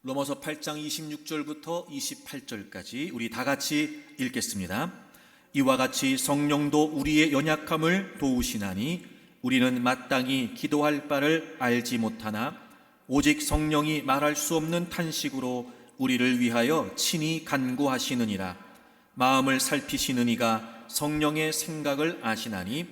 로마서 8장 26절부터 28절까지 우리 다 같이 읽겠습니다. 이와 같이 성령도 우리의 연약함을 도우시나니 우리는 마땅히 기도할 바를 알지 못하나 오직 성령이 말할 수 없는 탄식으로 우리를 위하여 친히 간구하시느니라. 마음을 살피시는 이가 성령의 생각을 아시나니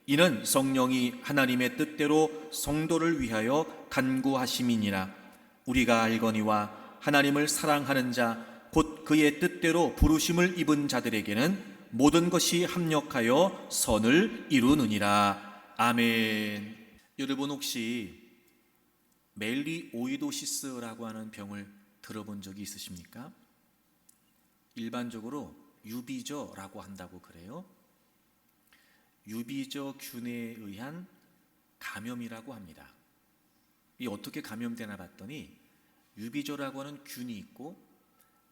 이는 성령이 하나님의 뜻대로 성도를 위하여 간구하심이니라. 우리가 알거니와 하나님을 사랑하는 자 곧 그의 뜻대로 부르심을 입은 자들에게는 모든 것이 합력하여 선을 이루느니라. 아멘. 여러분 혹시 멜리오이도시스라고 하는 병을 들어본 적이 있으십니까? 일반적으로 유비저라고 한다고 그래요. 유비저균에 의한 감염이라고 합니다. 이 어떻게 감염되나 봤더니 유비저라고 하는 균이 있고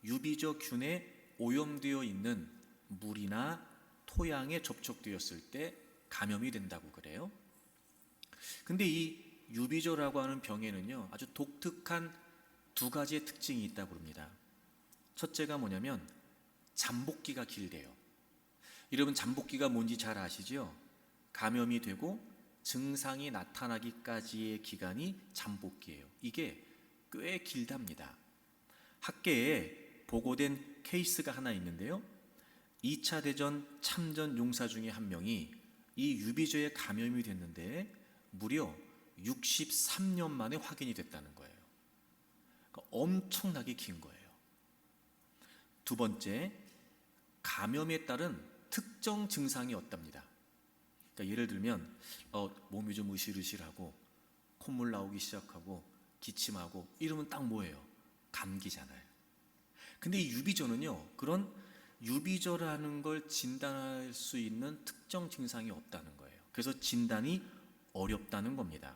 유비저균에 오염되어 있는 물이나 토양에 접촉되었을 때 감염이 된다고 그래요. 근데 이 유비저라고 하는 병에는요 아주 독특한 두 가지의 특징이 있다고 합니다. 첫째가 뭐냐면 잠복기가 길대요. 여러분 잠복기가 뭔지 잘 아시죠? 감염이 되고 증상이 나타나기까지의 기간이 잠복기예요. 이게 꽤 길답니다. 학계에 보고된 케이스가 하나 있는데요. 2차 대전 참전 용사 중에 한 명이 이 유비저에 감염이 됐는데 무려 63년 만에 확인이 됐다는 거예요. 그러니까 엄청나게 긴 거예요. 두 번째, 감염에 따른 특정 증상이 없답니다. 그러니까 예를 들면 몸이 좀 으실으실하고 콧물 나오기 시작하고 기침하고 이러면 딱 뭐예요? 감기잖아요. 근데 이 유비저는요 그런 유비저라는 걸 진단할 수 있는 특정 증상이 없다는 거예요. 그래서 진단이 어렵다는 겁니다.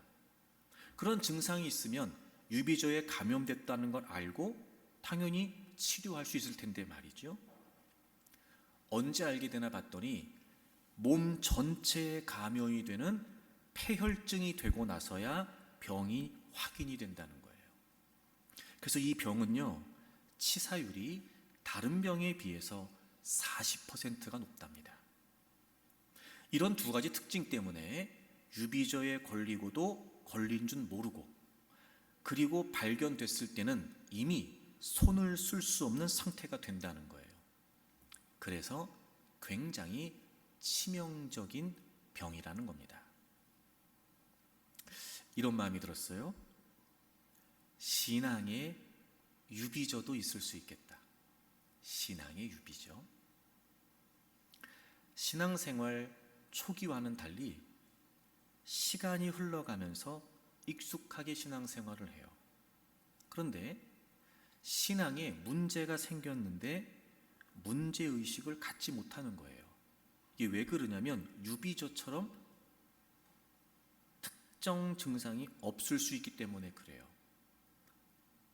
그런 증상이 있으면 유비저에 감염됐다는 걸 알고 당연히 치료할 수 있을 텐데 말이죠. 언제 알게 되나 봤더니 몸 전체에 감염이 되는 폐혈증이 되고 나서야 병이 확인이 된다는 거예요. 그래서 이 병은요 치사율이 다른 병에 비해서 40%가 높답니다. 이런 두 가지 특징 때문에 유비저에 걸리고도 걸린 줄 모르고 그리고 발견됐을 때는 이미 손을 쓸 수 없는 상태가 된다는 거예요. 그래서 굉장히 치명적인 병이라는 겁니다. 이런 마음이 들었어요. 신앙에 유비저도 있을 수 있겠다. 신앙의 유비저. 신앙생활 초기와는 달리 시간이 흘러가면서 익숙하게 신앙생활을 해요. 그런데 신앙에 문제가 생겼는데 문제의식을 갖지 못하는 거예요. 이게 왜 그러냐면 유비저처럼 특정 증상이 없을 수 있기 때문에 그래요.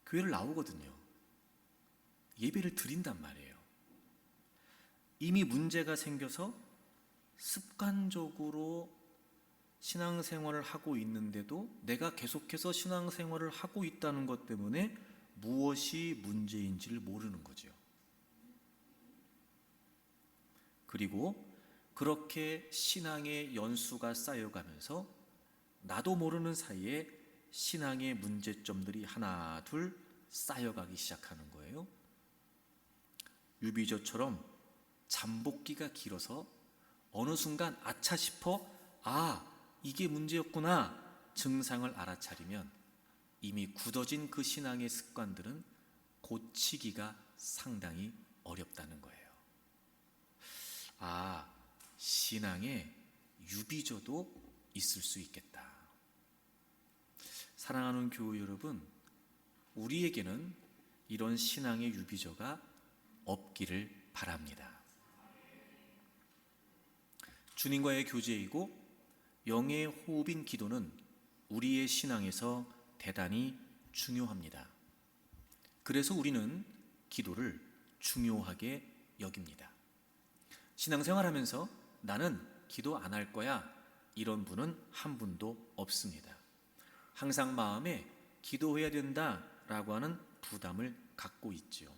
교회를 나오거든요. 예배를 드린단 말이에요. 이미 문제가 생겨서 습관적으로 신앙생활을 하고 있는데도 내가 계속해서 신앙생활을 하고 있다는 것 때문에 무엇이 문제인지를 모르는 거죠. 그리고 그렇게 신앙의 연수가 쌓여가면서 나도 모르는 사이에 신앙의 문제점들이 하나 둘 쌓여가기 시작하는 거예요. 유비저처럼 잠복기가 길어서 어느 순간 아차 싶어 이게 문제였구나 증상을 알아차리면 이미 굳어진 그 신앙의 습관들은 고치기가 상당히 어렵다는 거예요. 신앙에 유비저도 있을 수 있겠다. 사랑하는 교우 여러분, 우리에게는 이런 신앙의 유비저가 없기를 바랍니다. 주님과의 교제이고 영의 호흡인 기도는 우리의 신앙에서 대단히 중요합니다. 그래서 우리는 기도를 중요하게 여깁니다. 신앙생활하면서 나는 기도 안 할 거야 이런 분은 한 분도 없습니다. 항상 마음에 기도해야 된다라고 하는 부담을 갖고 있지요.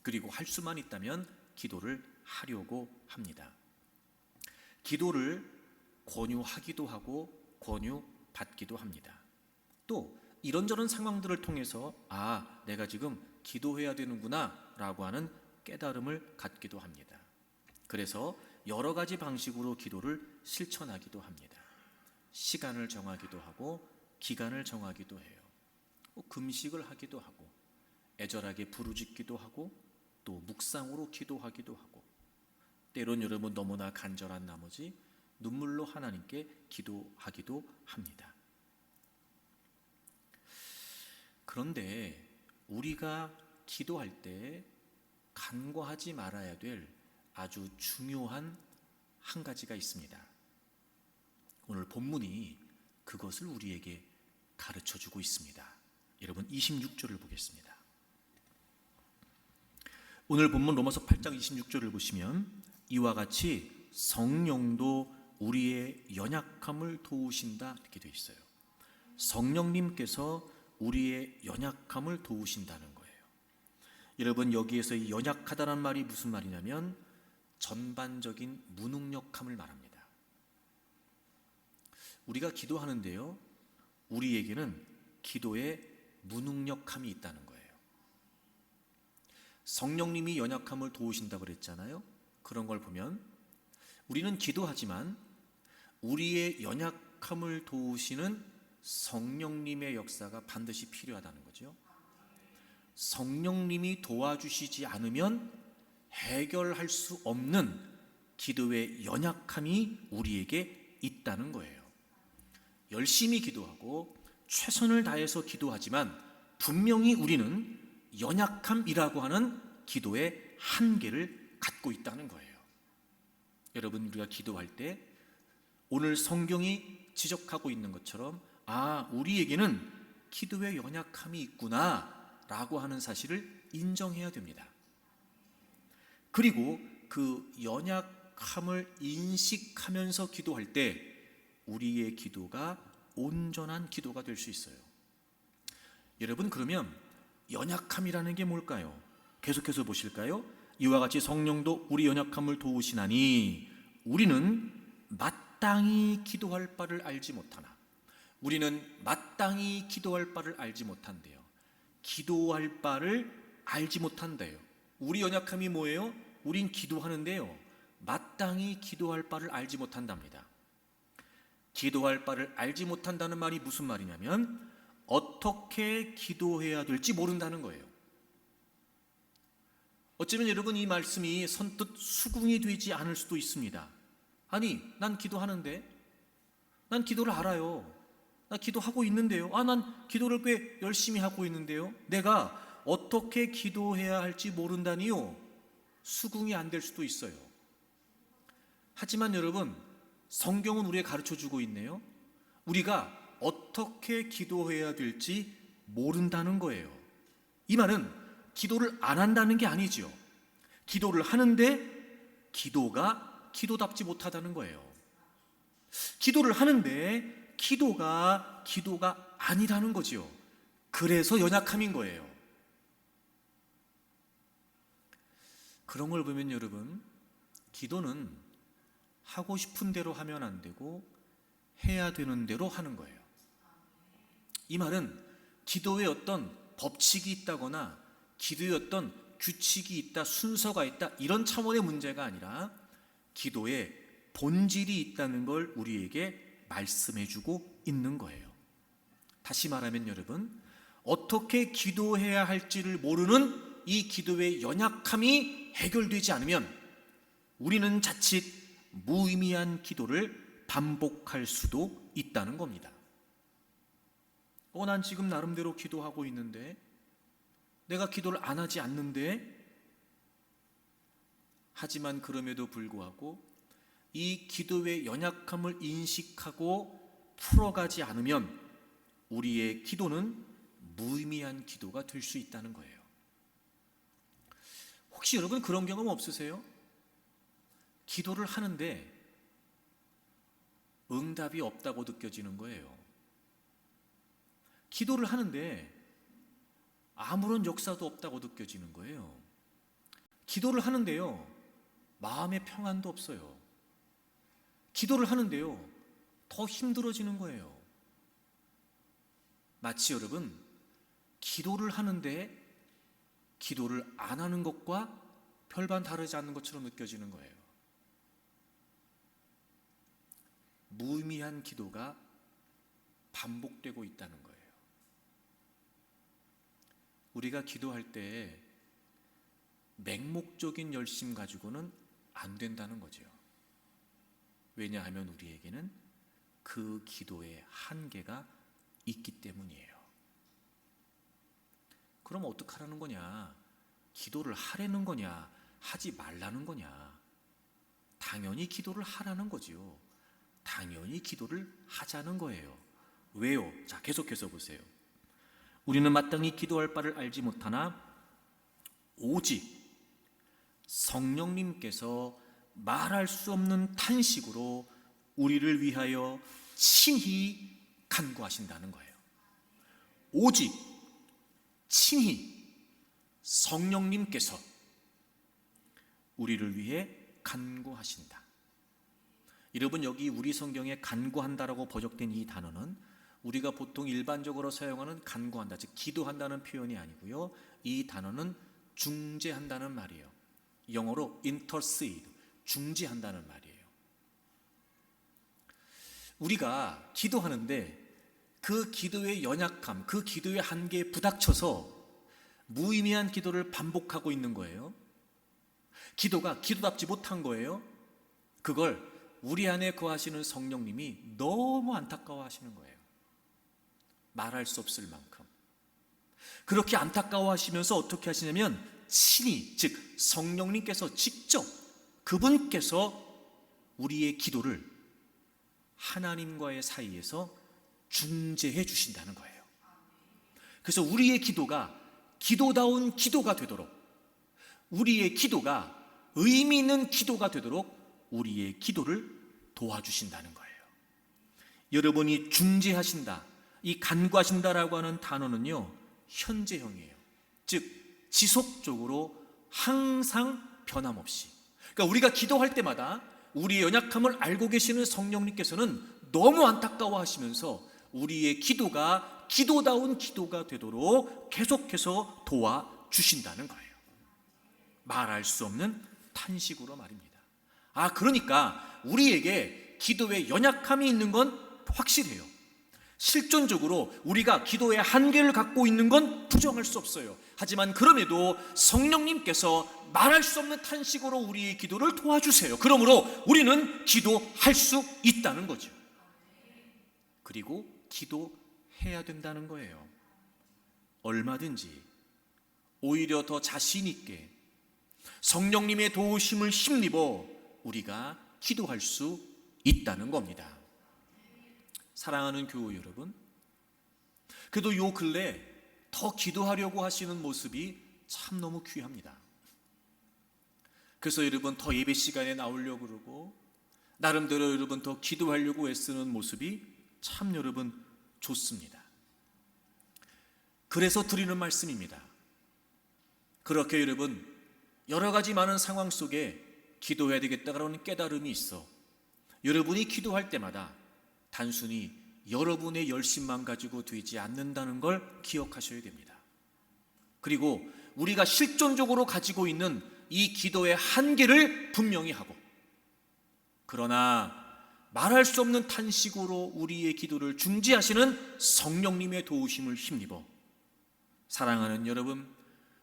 그리고 할 수만 있다면 기도를 하려고 합니다. 기도를 권유하기도 하고 권유받기도 합니다. 또 이런저런 상황들을 통해서 내가 지금 기도해야 되는구나 라고 하는 깨달음을 갖기도 합니다. 그래서 여러 가지 방식으로 기도를 실천하기도 합니다. 시간을 정하기도 하고 기간을 정하기도 해요. 금식을 하기도 하고 애절하게 부르짖기도 하고 또 묵상으로 기도하기도 하고 때론 여러분 너무나 간절한 나머지 눈물로 하나님께 기도하기도 합니다. 그런데 우리가 기도할 때 간과하지 말아야 될 아주 중요한 한 가지가 있습니다. 오늘 본문이 그것을 우리에게 가르쳐주고 있습니다. 여러분 26절을 보겠습니다. 오늘 본문 로마서 8장 26절을 보시면 이와 같이 성령도 우리의 연약함을 도우신다 이렇게 되어 있어요. 성령님께서 우리의 연약함을 도우신다는 거예요. 여러분 여기에서 이 연약하다는 말이 무슨 말이냐면 전반적인 무능력함을 말합니다. 우리가 기도하는데요, 우리에게는 기도에 무능력함이 있다는 거예요. 성령님이 연약함을 도우신다고 그랬잖아요. 그런 걸 보면 우리는 기도하지만 우리의 연약함을 도우시는 성령님의 역사가 반드시 필요하다는 거죠. 성령님이 도와주시지 않으면 해결할 수 없는 기도의 연약함이 우리에게 있다는 거예요. 열심히 기도하고 최선을 다해서 기도하지만 분명히 우리는 연약함이라고 하는 기도의 한계를 갖고 있다는 거예요. 여러분 우리가 기도할 때 오늘 성경이 지적하고 있는 것처럼 우리에게는 기도의 연약함이 있구나 라고 하는 사실을 인정해야 됩니다. 그리고 그 연약함을 인식하면서 기도할 때 우리의 기도가 온전한 기도가 될 수 있어요. 여러분 그러면 연약함이라는 게 뭘까요? 계속해서 보실까요? 이와 같이 성령도 우리 연약함을 도우시나니 우리는 마땅히 기도할 바를 알지 못하나. 우리는 마땅히 기도할 바를 알지 못한대요. 기도할 바를 알지 못한대요. 우리 연약함이 뭐예요? 우린 기도하는데요, 마땅히 기도할 바를 알지 못한답니다. 기도할 바를 알지 못한다는 말이 무슨 말이냐면 어떻게 기도해야 될지 모른다는 거예요. 어쩌면 여러분 이 말씀이 선뜻 수긍이 되지 않을 수도 있습니다. 아니, 난 기도하는데, 난 기도를 알아요. 나 기도하고 있는데요. 난 기도를 꽤 열심히 하고 있는데요. 내가 어떻게 기도해야 할지 모른다니요. 수긍이 안 될 수도 있어요. 하지만 여러분, 성경은 우리에게 가르쳐주고 있네요. 우리가 어떻게 기도해야 될지 모른다는 거예요. 이 말은 기도를 안 한다는 게 아니죠. 기도를 하는데 기도가 기도답지 못하다는 거예요. 기도를 하는데 기도가 아니라는 거죠. 그래서 연약함인 거예요. 그런 걸 보면 여러분, 기도는 하고 싶은 대로 하면 안 되고 해야 되는 대로 하는 거예요. 이 말은 기도에 어떤 법칙이 있다거나 기도에 어떤 규칙이 있다, 순서가 있다, 이런 차원의 문제가 아니라 기도에 본질이 있다는 걸 우리에게 말씀해주고 있는 거예요. 다시 말하면 여러분, 어떻게 기도해야 할지를 모르는 이 기도의 연약함이 해결되지 않으면 우리는 자칫 무의미한 기도를 반복할 수도 있다는 겁니다. 난 지금 나름대로 기도하고 있는데, 내가 기도를 안 하지 않는데, 하지만 그럼에도 불구하고 이 기도의 연약함을 인식하고 풀어가지 않으면 우리의 기도는 무의미한 기도가 될 수 있다는 거예요. 혹시 여러분 그런 경험 없으세요? 기도를 하는데 응답이 없다고 느껴지는 거예요. 기도를 하는데 아무런 역사도 없다고 느껴지는 거예요. 기도를 하는데요, 마음의 평안도 없어요. 기도를 하는데요, 더 힘들어지는 거예요. 마치 여러분, 기도를 하는데 기도를 안 하는 것과 별반 다르지 않는 것처럼 느껴지는 거예요. 무의미한 기도가 반복되고 있다는 거예요. 우리가 기도할 때 맹목적인 열심 가지고는 안 된다는 거죠. 왜냐하면 우리에게는 그 기도의 한계가 있기 때문이에요. 그럼 어떡하라는 거냐? 기도를 하라는 거냐? 하지 말라는 거냐? 당연히 기도를 하라는 거지요. 당연히 기도를 하자는 거예요. 왜요? 자, 계속해서 보세요. 우리는 마땅히 기도할 바를 알지 못하나 오직 성령님께서 말할 수 없는 탄식으로 우리를 위하여 친히 간구하신다는 거예요. 오직 친히 성령님께서 우리를 위해 간구하신다. 여러분, 여기 우리 성경에 간구한다라고 번역된 이 단어는 우리가 보통 일반적으로 사용하는 간구한다, 즉 기도한다는 표현이 아니고요, 이 단어는 중재한다는 말이에요. 영어로 intercede, 중재한다는 말이에요. 우리가 기도하는데 그 기도의 연약함, 그 기도의 한계에 부닥쳐서 무의미한 기도를 반복하고 있는 거예요. 기도가 기도답지 못한 거예요. 그걸 우리 안에 거하시는 성령님이 너무 안타까워하시는 거예요. 말할 수 없을 만큼. 그렇게 안타까워하시면서 어떻게 하시냐면 친히, 즉 성령님께서 직접 그분께서 우리의 기도를 하나님과의 사이에서 중재해 주신다는 거예요. 그래서 우리의 기도가 기도다운 기도가 되도록, 우리의 기도가 의미 있는 기도가 되도록 우리의 기도를 도와주신다는 거예요. 여러분이 중재하신다, 이 간구하신다라고 하는 단어는요, 현재형이에요. 즉 지속적으로 항상 변함없이. 그러니까 우리가 기도할 때마다 우리의 연약함을 알고 계시는 성령님께서는 너무 안타까워하시면서 우리의 기도가 기도다운 기도가 되도록 계속해서 도와주신다는 거예요. 말할 수 없는 탄식으로 말입니다. 그러니까 우리에게 기도에 연약함이 있는 건 확실해요. 실존적으로 우리가 기도의 한계를 갖고 있는 건 부정할 수 없어요. 하지만 그럼에도 성령님께서 말할 수 없는 탄식으로 우리의 기도를 도와주세요. 그러므로 우리는 기도할 수 있다는 거죠. 그리고 기도해야 된다는 거예요. 얼마든지 오히려 더 자신 있게 성령님의 도우심을 힘입어 우리가 기도할 수 있다는 겁니다. 사랑하는 교우 여러분, 그래도 요 근래 더 기도하려고 하시는 모습이 참 너무 귀합니다. 그래서 여러분 더 예배 시간에 나오려고 그러고 나름대로 여러분 더 기도하려고 애쓰는 모습이 참 여러분 좋습니다. 그래서 드리는 말씀입니다. 그렇게 여러분 여러 가지 많은 상황 속에 기도해야 되겠다라는 깨달음이 있어 여러분이 기도할 때마다 단순히 여러분의 열심만 가지고 되지 않는다는 걸 기억하셔야 됩니다. 그리고 우리가 실존적으로 가지고 있는 이 기도의 한계를 분명히 하고, 그러나 말할 수 없는 탄식으로 우리의 기도를 중지하시는 성령님의 도우심을 힘입어 사랑하는 여러분,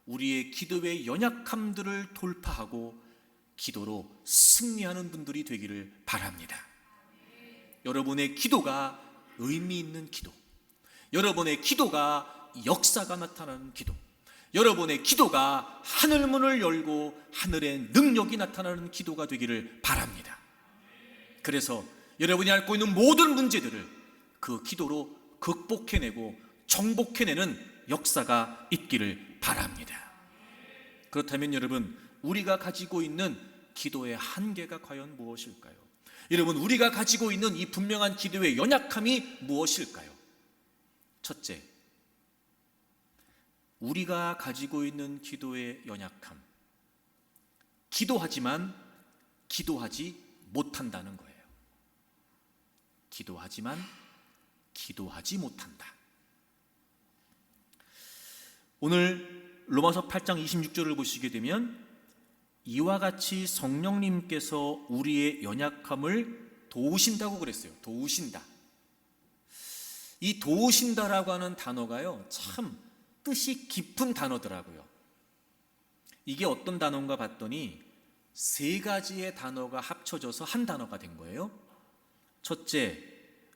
우리의 기도의 연약함들을 돌파하고 기도로 승리하는 분들이 되기를 바랍니다. 여러분의 기도가 의미 있는 기도, 여러분의 기도가 역사가 나타나는 기도, 여러분의 기도가 하늘문을 열고 하늘의 능력이 나타나는 기도가 되기를 바랍니다. 그래서 여러분이 앓고 있는 모든 문제들을 그 기도로 극복해내고 정복해내는 역사가 있기를 바랍니다. 그렇다면 여러분, 우리가 가지고 있는 기도의 한계가 과연 무엇일까요? 여러분, 우리가 가지고 있는 이 분명한 기도의 연약함이 무엇일까요? 첫째, 우리가 가지고 있는 기도의 연약함, 기도하지만 기도하지 못한다는 거예요. 기도하지만 기도하지 못한다. 오늘 로마서 8장 26절을 보시게 되면 이와 같이 성령님께서 우리의 연약함을 도우신다고 그랬어요. 도우신다. 이 도우신다라고 하는 단어가요, 참 뜻이 깊은 단어더라고요. 이게 어떤 단어인가 봤더니 세 가지의 단어가 합쳐져서 한 단어가 된 거예요. 첫째,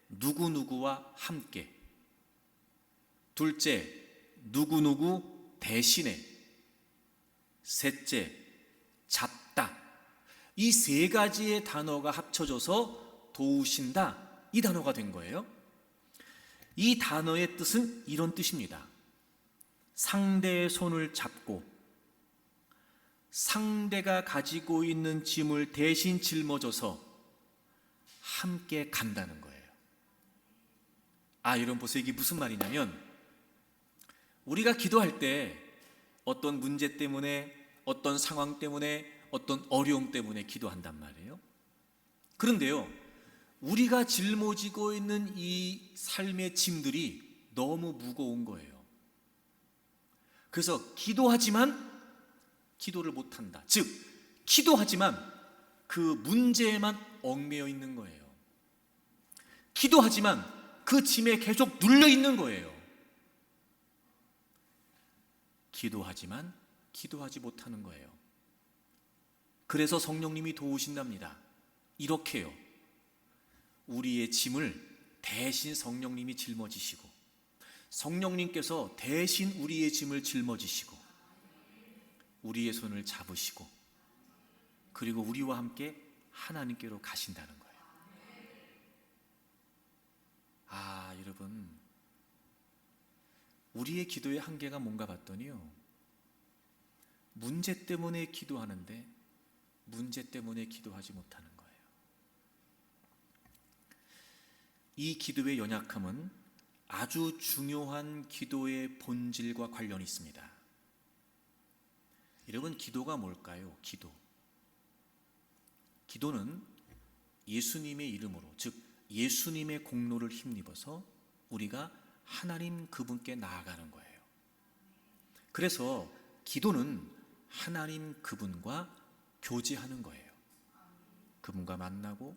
누구누구와 함께. 둘째, 누구누구 대신에. 셋째, 잡다. 이 세 가지의 단어가 합쳐져서 도우신다, 이 단어가 된 거예요. 이 단어의 뜻은 이런 뜻입니다. 상대의 손을 잡고 상대가 가지고 있는 짐을 대신 짊어져서 함께 간다는 거예요. 여러분 보세요. 이게 무슨 말이냐면, 우리가 기도할 때 어떤 문제 때문에, 어떤 상황 때문에, 어떤 어려움 때문에 기도한단 말이에요. 그런데요, 우리가 짊어지고 있는 이 삶의 짐들이 너무 무거운 거예요. 그래서 기도하지만 기도를 못한다. 즉, 기도하지만 그 문제에만 얽매여 있는 거예요. 기도하지만 그 짐에 계속 눌려 있는 거예요. 기도하지만 기도하지 못하는 거예요. 그래서 성령님이 도우신답니다. 이렇게요, 우리의 짐을 대신 성령님이 짊어지시고, 성령님께서 대신 우리의 짐을 짊어지시고, 우리의 손을 잡으시고, 그리고 우리와 함께 하나님께로 가신다는 거예요. 여러분, 우리의 기도의 한계가 뭔가 봤더니요, 문제 때문에 기도하는데 문제 때문에 기도하지 못하는 거예요. 이 기도의 연약함은 아주 중요한 기도의 본질과 관련이 있습니다. 여러분, 기도가 뭘까요? 기도는 예수님의 이름으로, 즉 예수님의 공로를 힘입어서 우리가 하나님 그분께 나아가는 거예요. 그래서 기도는 하나님 그분과 교제하는 거예요. 그분과 만나고,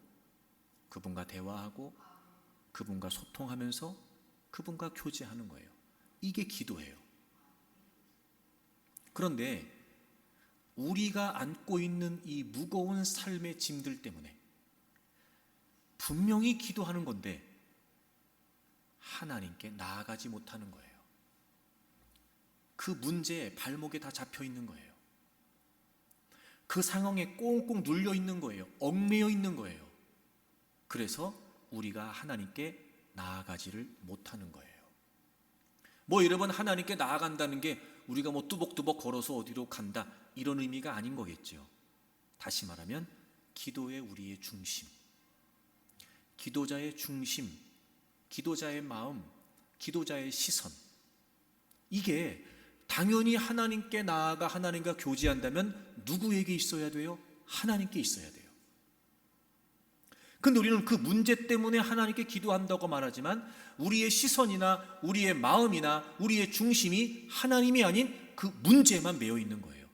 그분과 대화하고, 그분과 소통하면서 그분과 교제하는 거예요. 이게 기도예요. 그런데 우리가 안고 있는 이 무거운 삶의 짐들 때문에 분명히 기도하는 건데 하나님께 나아가지 못하는 거예요. 그 문제에 발목에 다 잡혀 있는 거예요. 그 상황에 꽁꽁 눌려 있는 거예요. 얽매여 있는 거예요. 그래서 우리가 하나님께 나아가지를 못하는 거예요. 여러분, 하나님께 나아간다는 게 우리가 뚜벅뚜벅 걸어서 어디로 간다, 이런 의미가 아닌 거겠죠. 다시 말하면 기도의 우리의 중심, 기도자의 중심, 기도자의 마음, 기도자의 시선, 이게 당연히 하나님께 나아가 하나님과 교제한다면 누구에게 있어야 돼요? 하나님께 있어야 돼요. 근데 우리는 그 문제 때문에 하나님께 기도한다고 말하지만 우리의 시선이나 우리의 마음이나 우리의 중심이 하나님이 아닌 그 문제에만 매여 있는 거예요.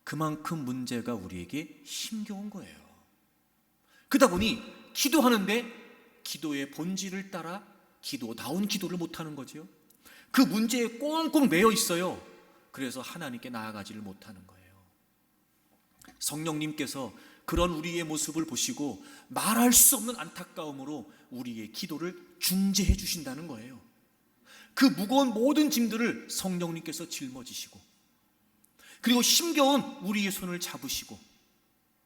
그만큼 문제가 우리에게 힘겨운 거예요. 그러다 보니 기도하는데 기도의 본질을 따라 기도다운 기도를 못하는 거죠. 그 문제에 꽁꽁 매여 있어요. 그래서 하나님께 나아가지를 못하는 거예요. 성령님께서 그런 우리의 모습을 보시고 말할 수 없는 안타까움으로 우리의 기도를 중재해 주신다는 거예요. 그 무거운 모든 짐들을 성령님께서 짊어지시고, 그리고 힘겨운 우리의 손을 잡으시고,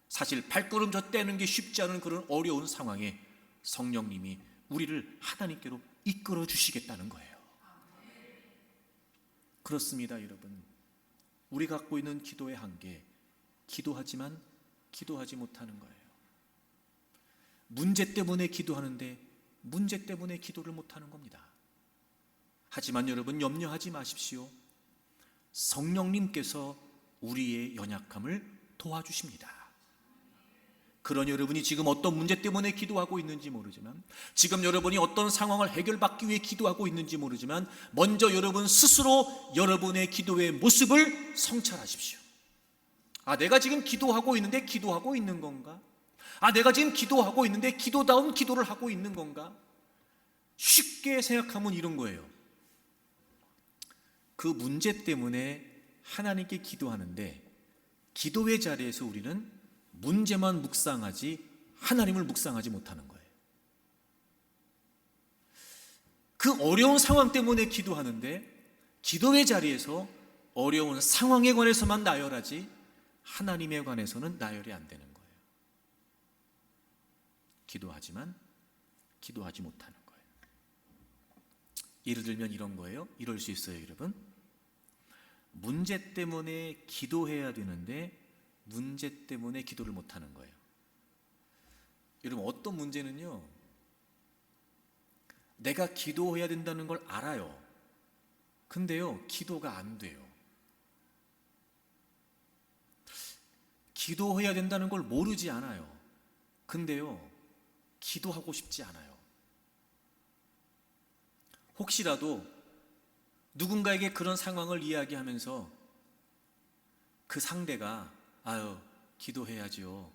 사실 발걸음져 떼는 게 쉽지 않은 그런 어려운 상황에 성령님이 우리를 하나님께로 이끌어 주시겠다는 거예요. 그렇습니다, 여러분. 우리 갖고 있는 기도의 한계, 기도하지만 기도하지 못하는 거예요. 문제 때문에 기도하는데 문제 때문에 기도를 못하는 겁니다. 하지만 여러분, 염려하지 마십시오. 성령님께서 우리의 연약함을 도와주십니다. 그러니 여러분이 지금 어떤 문제 때문에 기도하고 있는지 모르지만, 지금 여러분이 어떤 상황을 해결받기 위해 기도하고 있는지 모르지만, 먼저 여러분 스스로 여러분의 기도의 모습을 성찰하십시오. 아, 내가 지금 기도하고 있는데 기도하고 있는 건가? 아, 내가 지금 기도하고 있는데 기도다운 기도를 하고 있는 건가? 쉽게 생각하면 이런 거예요. 그 문제 때문에 하나님께 기도하는데, 기도의 자리에서 우리는 문제만 묵상하지 하나님을 묵상하지 못하는 거예요. 그 어려운 상황 때문에 기도하는데, 기도의 자리에서 어려운 상황에 관해서만 나열하지 하나님에 관해서는 나열이 안 되는 거예요. 기도하지만 기도하지 못하는 거예요. 예를 들면 이런 거예요. 이럴 수 있어요, 여러분. 문제 때문에 기도해야 되는데 문제 때문에 기도를 못하는 거예요. 여러분, 어떤 문제는요, 내가 기도해야 된다는 걸 알아요. 근데요, 기도가 안 돼요. 기도해야 된다는 걸 모르지 않아요. 근데요, 기도하고 싶지 않아요. 혹시라도 누군가에게 그런 상황을 이야기하면서 그 상대가 아유, 기도해야지요,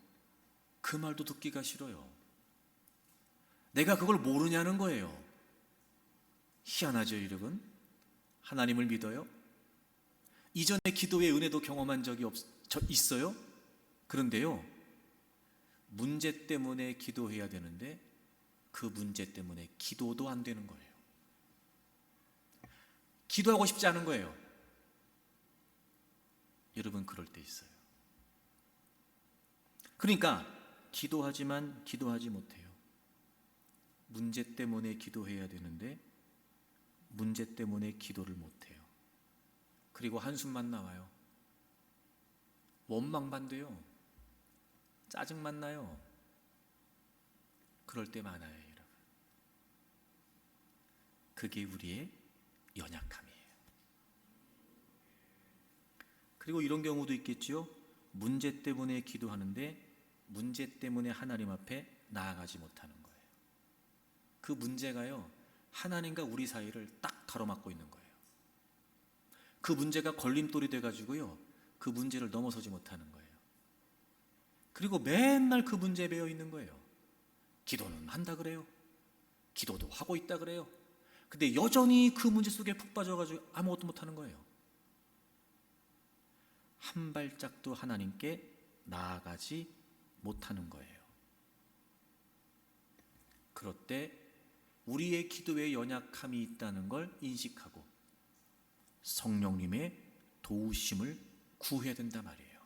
그 말도 듣기가 싫어요. 내가 그걸 모르냐는 거예요. 희한하죠, 여러분? 하나님을 믿어요? 이전에 기도의 은혜도 경험한 적이 있어요? 그런데요, 문제 때문에 기도해야 되는데 그 문제 때문에 기도도 안 되는 거예요. 기도하고 싶지 않은 거예요. 여러분, 그럴 때 있어요. 그러니까 기도하지만 기도하지 못해요. 문제 때문에 기도해야 되는데 문제 때문에 기도를 못해요. 그리고 한숨만 나와요. 원망만 돼요. 짜증만 나요. 그럴 때 많아요, 여러분. 그게 우리의 연약함이에요. 그리고 이런 경우도 있겠지요. 문제 때문에 기도하는데 문제 때문에 하나님 앞에 나아가지 못하는 거예요. 그 문제가요, 하나님과 우리 사이를 딱 가로막고 있는 거예요. 그 문제가 걸림돌이 돼가지고요, 그 문제를 넘어서지 못하는 거예요. 그리고 맨날 그 문제에 매여 있는 거예요. 기도는 한다 그래요. 기도도 하고 있다 그래요. 근데 여전히 그 문제 속에 푹 빠져가지고 아무것도 못하는 거예요. 한 발짝도 하나님께 나아가지 못하는 거예요. 그럴 때 우리의 기도에 연약함이 있다는 걸 인식하고 성령님의 도우심을 구해야 된단 말이에요.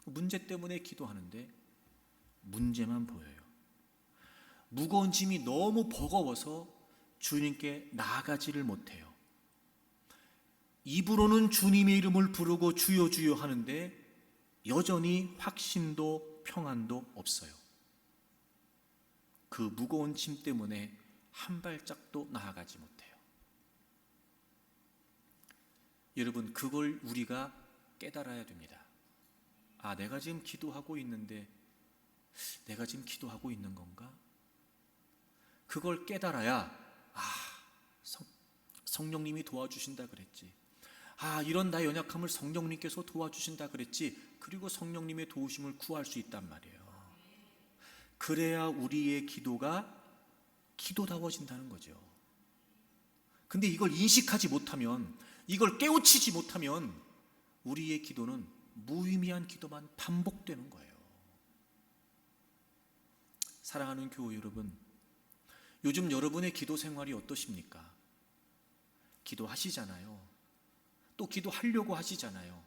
문제 때문에 기도하는데 문제만 보여요. 무거운 짐이 너무 버거워서 주님께 나아가지를 못해요. 입으로는 주님의 이름을 부르고 주여 주여 하는데 여전히 확신도 평안도 없어요. 그 무거운 짐 때문에 한 발짝도 나아가지 못해요. 여러분, 그걸 우리가 깨달아야 됩니다. 아, 내가 지금 기도하고 있는데 내가 지금 기도하고 있는 건가? 그걸 깨달아야 성령님이 도와주신다 그랬지. 이런 나의 연약함을 성령님께서 도와주신다 그랬지. 그리고 성령님의 도우심을 구할 수 있단 말이에요. 그래야 우리의 기도가 기도다워진다는 거죠. 근데 이걸 인식하지 못하면, 이걸 깨우치지 못하면 우리의 기도는 무의미한 기도만 반복되는 거예요. 사랑하는 교우 여러분, 요즘 여러분의 기도 생활이 어떠십니까? 기도하시잖아요. 또 기도하려고 하시잖아요.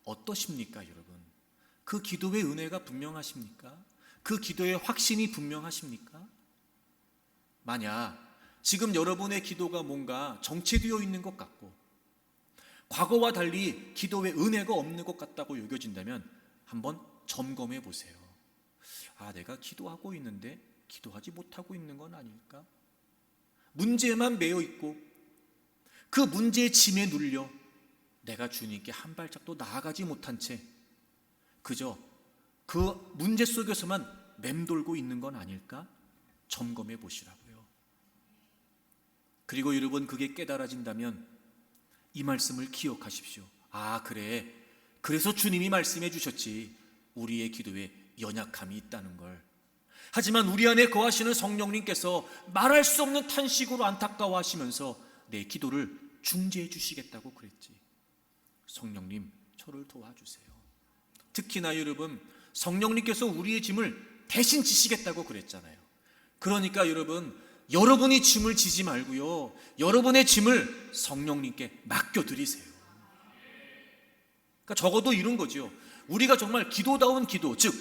어떠십니까, 여러분? 그 기도의 은혜가 분명하십니까? 그 기도의 확신이 분명하십니까? 만약 지금 여러분의 기도가 뭔가 정체되어 있는 것 같고 과거와 달리 기도의 은혜가 없는 것 같다고 여겨진다면 한번 점검해 보세요. 내가 기도하고 있는데 기도하지 못하고 있는 건 아닐까? 문제만 매여 있고 그 문제의 짐에 눌려 내가 주님께 한 발짝도 나아가지 못한 채 그저 그 문제 속에서만 맴돌고 있는 건 아닐까 점검해 보시라고요. 그리고 여러분, 그게 깨달아진다면 이 말씀을 기억하십시오. 아, 그래, 그래서 주님이 말씀해 주셨지, 우리의 기도에 연약함이 있다는 걸. 하지만 우리 안에 거하시는 성령님께서 말할 수 없는 탄식으로 안타까워하시면서 내 기도를 중재해 주시겠다고 그랬지. 성령님, 저를 도와주세요. 특히나 여러분, 성령님께서 우리의 짐을 대신 지시겠다고 그랬잖아요. 그러니까 여러분, 여러분이 짐을 지지 말고요, 여러분의 짐을 성령님께 맡겨드리세요. 그러니까 적어도 이런 거죠. 우리가 정말 기도다운 기도, 즉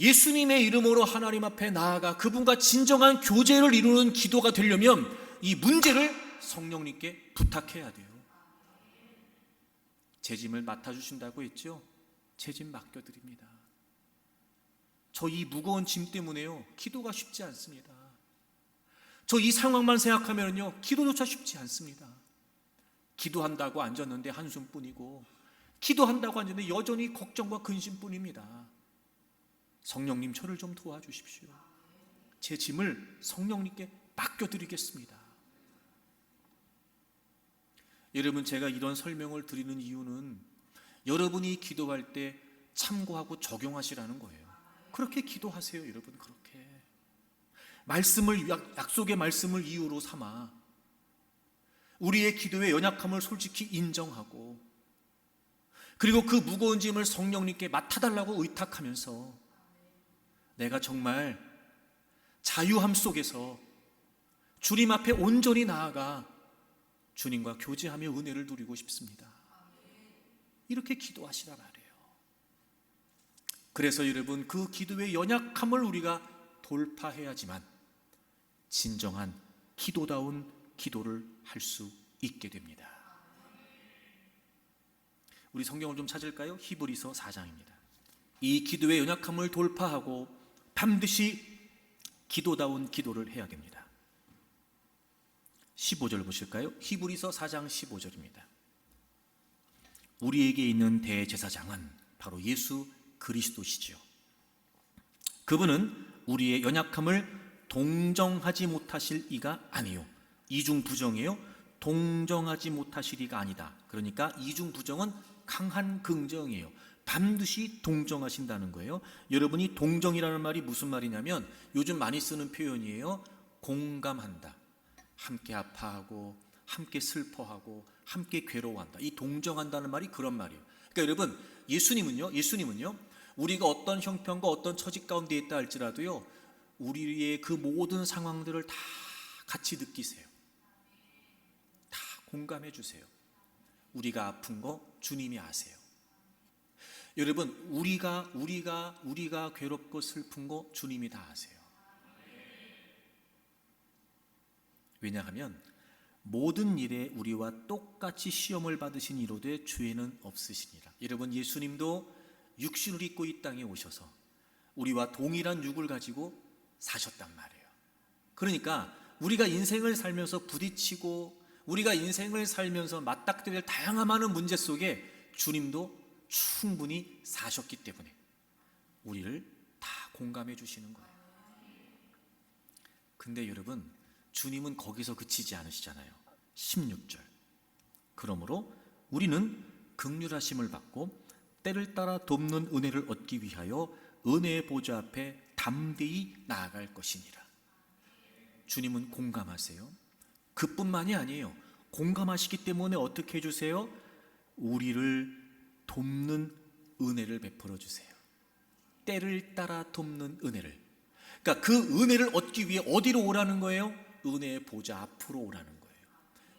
예수님의 이름으로 하나님 앞에 나아가 그분과 진정한 교제를 이루는 기도가 되려면 이 문제를 성령님께 부탁해야 돼요. 제 짐을 맡아주신다고 했죠? 제 짐 맡겨드립니다. 저 이 무거운 짐 때문에요, 기도가 쉽지 않습니다. 저 이 상황만 생각하면요, 기도조차 쉽지 않습니다. 기도한다고 앉았는데 한숨뿐이고, 기도한다고 앉았는데 여전히 걱정과 근심뿐입니다. 성령님, 저를 좀 도와주십시오. 제 짐을 성령님께 맡겨드리겠습니다. 여러분, 제가 이런 설명을 드리는 이유는 여러분이 기도할 때 참고하고 적용하시라는 거예요. 그렇게 기도하세요, 여러분. 그렇게 말씀을, 약속의 말씀을 이유로 삼아 우리의 기도의 연약함을 솔직히 인정하고, 그리고 그 무거운 짐을 성령님께 맡아달라고 의탁하면서 내가 정말 자유함 속에서 주님 앞에 온전히 나아가 주님과 교제하며 은혜를 누리고 싶습니다. 이렇게 기도하시라 말이에요. 그래서 여러분, 그 기도의 연약함을 우리가 돌파해야지만 진정한 기도다운 기도를 할 수 있게 됩니다. 우리 성경을 좀 찾을까요? 히브리서 4장입니다. 이 기도의 연약함을 돌파하고 반드시 기도다운 기도를 해야 됩니다. 15절 보실까요? 히브리서 4장 15절입니다. 우리에게 있는 대제사장은 바로 예수 그리스도시죠. 그분은 우리의 연약함을 동정하지 못하실 이가 아니요, 이중 부정이에요. 동정하지 못하실 이가 아니다. 그러니까 이중 부정은 강한 긍정이에요. 반드시 동정하신다는 거예요. 여러분이 동정이라는 말이 무슨 말이냐면 요즘 많이 쓰는 표현이에요. 공감한다. 함께 아파하고 함께 슬퍼하고 함께 괴로워한다. 이 동정한다는 말이 그런 말이에요. 그러니까 여러분, 예수님은요 우리가 어떤 형편과 어떤 처지 가운데 있다 할지라도요, 우리의 그 모든 상황들을 다 같이 느끼세요. 다 공감해 주세요. 우리가 아픈 거 주님이 아세요. 여러분, 우리가 괴롭고 슬픈 거 주님이 다 아세요. 왜냐하면 모든 일에 우리와 똑같이 시험을 받으신 이로되 죄는 없으시니라. 여러분, 예수님도 육신을 입고 이 땅에 오셔서 우리와 동일한 육을 가지고 사셨단 말이에요. 그러니까 우리가 인생을 살면서 부딪히고 우리가 인생을 살면서 맞닥뜨릴 다양한 많은 문제 속에 주님도 충분히 사셨기 때문에 우리를 다 공감해 주시는 거예요. 근데 여러분, 주님은 거기서 그치지 않으시잖아요. 16절. 그러므로 우리는 긍휼하심을 받고 때를 따라 돕는 은혜를 얻기 위하여 은혜의 보좌 앞에 담대히 나아갈 것이니라. 주님은 공감하세요. 그뿐만이 아니에요. 공감하시기 때문에 어떻게 해주세요? 우리를 돕는 은혜를 베풀어 주세요. 때를 따라 돕는 은혜를. 그러니까 그 은혜를 얻기 위해 어디로 오라는 거예요? 은혜의 보좌 앞으로 오라는 거예요.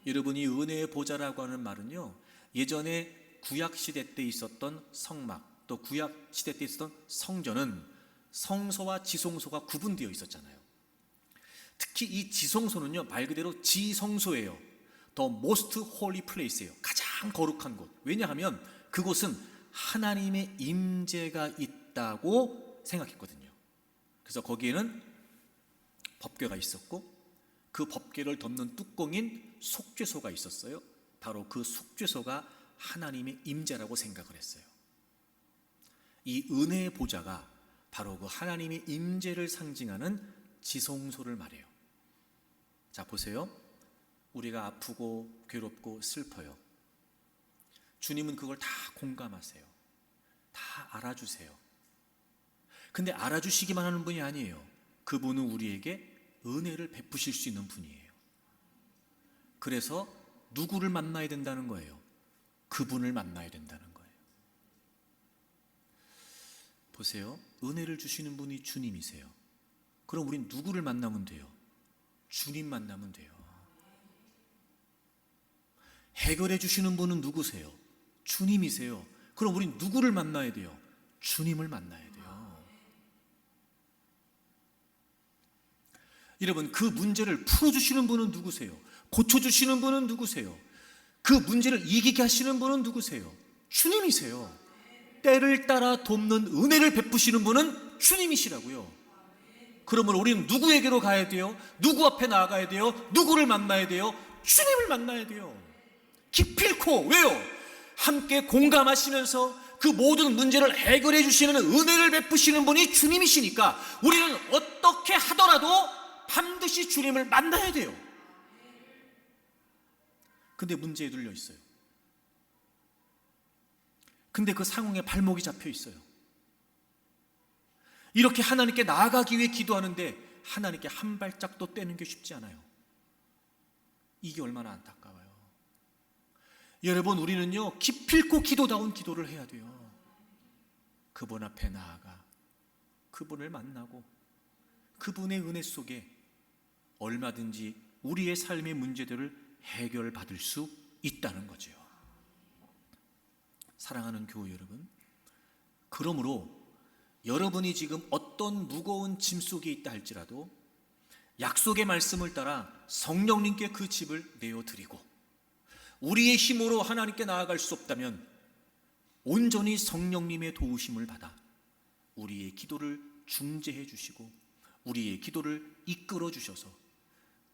여러분이 은혜의 보좌라고 하는 말은요, 예전에 구약시대 때 있었던 성막, 또 구약시대 때 있었던 성전은 성소와 지성소가 구분되어 있었잖아요. 특히 이 지성소는요, 말 그대로 지성소예요. The most holy place예요. 가장 거룩한 곳. 왜냐하면 그곳은 하나님의 임재가 있다고 생각했거든요. 그래서 거기에는 법궤가 있었고 그 법궤를 덮는 뚜껑인 속죄소가 있었어요. 바로 그 속죄소가 하나님의 임재라고 생각을 했어요. 이 은혜의 보좌가 바로 그 하나님의 임재를 상징하는 지성소를 말해요. 자, 보세요. 우리가 아프고 괴롭고 슬퍼요. 주님은 그걸 다 공감하세요. 다 알아주세요. 근데 알아주시기만 하는 분이 아니에요. 그분은 우리에게 은혜를 베푸실 수 있는 분이에요. 그래서 누구를 만나야 된다는 거예요? 그분을 만나야 된다는 거예요. 보세요. 은혜를 주시는 분이 주님이세요. 그럼 우린 누구를 만나면 돼요? 주님 만나면 돼요. 해결해 주시는 분은 누구세요? 주님이세요. 그럼 우린 누구를 만나야 돼요? 주님을 만나야 돼요. 여러분, 그 문제를 풀어주시는 분은 누구세요? 고쳐주시는 분은 누구세요? 그 문제를 이기게 하시는 분은 누구세요? 주님이세요. 때를 따라 돕는 은혜를 베푸시는 분은 주님이시라고요. 그러면 우리는 누구에게로 가야 돼요? 누구 앞에 나아가야 돼요? 누구를 만나야 돼요? 주님을 만나야 돼요. 기필코. 왜요? 함께 공감하시면서 그 모든 문제를 해결해 주시는 은혜를 베푸시는 분이 주님이시니까 우리는 어떻게 하더라도 반드시 주님을 만나야 돼요. 근데 문제에 눌려 있어요. 근데 그 상황에 발목이 잡혀 있어요. 이렇게 하나님께 나아가기 위해 기도하는데 하나님께 한 발짝도 떼는 게 쉽지 않아요. 이게 얼마나 안타까워요. 여러분, 우리는요 기필코 기도다운 기도를 해야 돼요. 그분 앞에 나아가 그분을 만나고 그분의 은혜 속에 얼마든지 우리의 삶의 문제들을 해결받을 수 있다는 거죠. 사랑하는 교우 여러분, 그러므로 여러분이 지금 어떤 무거운 짐 속에 있다 할지라도 약속의 말씀을 따라 성령님께 그 짐을 내어드리고, 우리의 힘으로 하나님께 나아갈 수 없다면 온전히 성령님의 도우심을 받아 우리의 기도를 중재해 주시고 우리의 기도를 이끌어 주셔서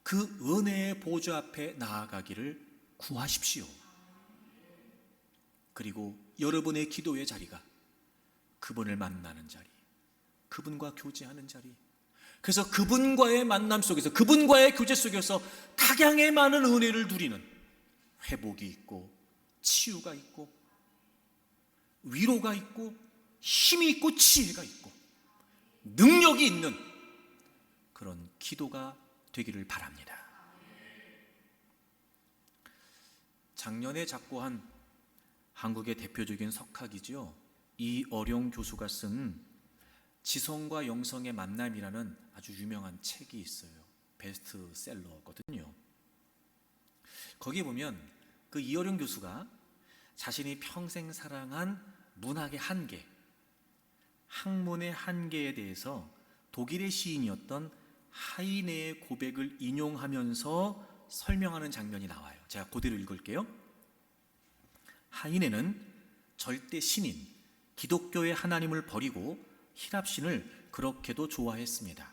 그 은혜의 보좌 앞에 나아가기를 구하십시오. 그리고 여러분의 기도의 자리가 그분을 만나는 자리, 그분과 교제하는 자리, 그래서 그분과의 만남 속에서, 그분과의 교제 속에서 각양의 많은 은혜를 누리는 회복이 있고 치유가 있고 위로가 있고 힘이 있고 지혜가 있고 능력이 있는 그런 기도가 되기를 바랍니다. 작년에 작고한 한국의 대표적인 석학이죠. 이어룡 교수가 쓴 지성과 영성의 만남이라는 아주 유명한 책이 있어요. 베스트셀러거든요. 거기에 보면 그 이어룡 교수가 자신이 평생 사랑한 문학의 한계, 학문의 한계에 대해서 독일의 시인이었던 하이네의 고백을 인용하면서 설명하는 장면이 나와요. 제가 그대로 읽을게요. 하이네는 절대 신인 기독교의 하나님을 버리고 히랍신을 그렇게도 좋아했습니다.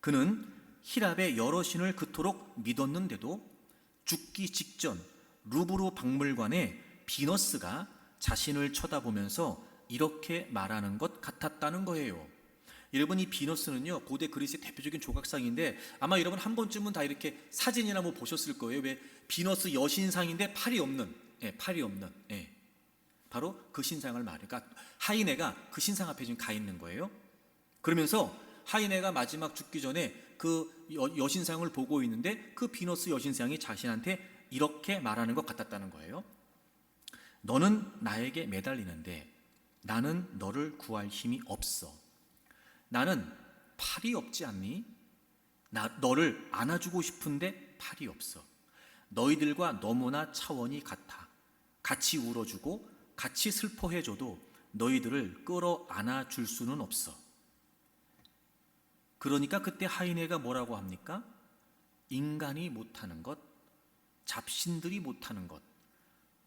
그는 히랍의 여러 신을 그토록 믿었는데도 죽기 직전 루브르 박물관에 비너스가 자신을 쳐다보면서 이렇게 말하는 것 같았다는 거예요. 여러분, 이 비너스는요 고대 그리스의 대표적인 조각상인데 아마 여러분 한 번쯤은 다 이렇게 사진이나 뭐 보셨을 거예요. 왜 비너스 여신상인데 팔이 없는, 바로 그 신상을 말해요. 그러니까 하이네가 그 신상 앞에 지금 가 있는 거예요. 그러면서 하이네가 마지막 죽기 전에 그 여신상을 보고 있는데 그 비너스 여신상이 자신한테 이렇게 말하는 것 같았다는 거예요. 너는 나에게 매달리는데 나는 너를 구할 힘이 없어. 나는 팔이 없지 않니? 너를 안아주고 싶은데 팔이 없어. 너희들과 너무나 차원이 같아. 같이 울어주고 같이 슬퍼해줘도 너희들을 끌어안아 줄 수는 없어. 그러니까 그때 하이네가 뭐라고 합니까? 인간이 못하는 것, 잡신들이 못하는 것,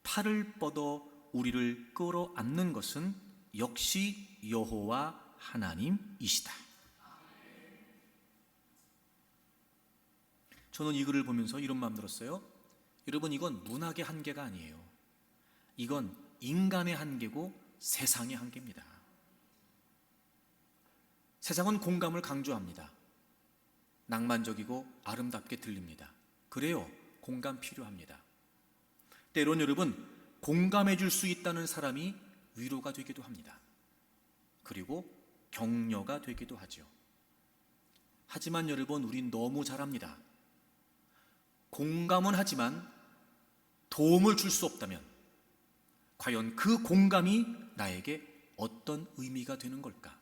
팔을 뻗어 우리를 끌어안는 것은 역시 여호와 하나님이시다. 저는 이 글을 보면서 이런 마음 들었어요. 여러분, 이건 문학의 한계가 아니에요. 이건 인간의 한계고 세상의 한계입니다. 세상은 공감을 강조합니다. 낭만적이고 아름답게 들립니다. 그래요, 공감 필요합니다. 때론 여러분, 공감해 줄 수 있다는 사람이 위로가 되기도 합니다. 그리고 격려가 되기도 하죠. 하지만 여러분, 우린 너무 잘합니다. 공감은 하지만 도움을 줄 수 없다면 과연 그 공감이 나에게 어떤 의미가 되는 걸까?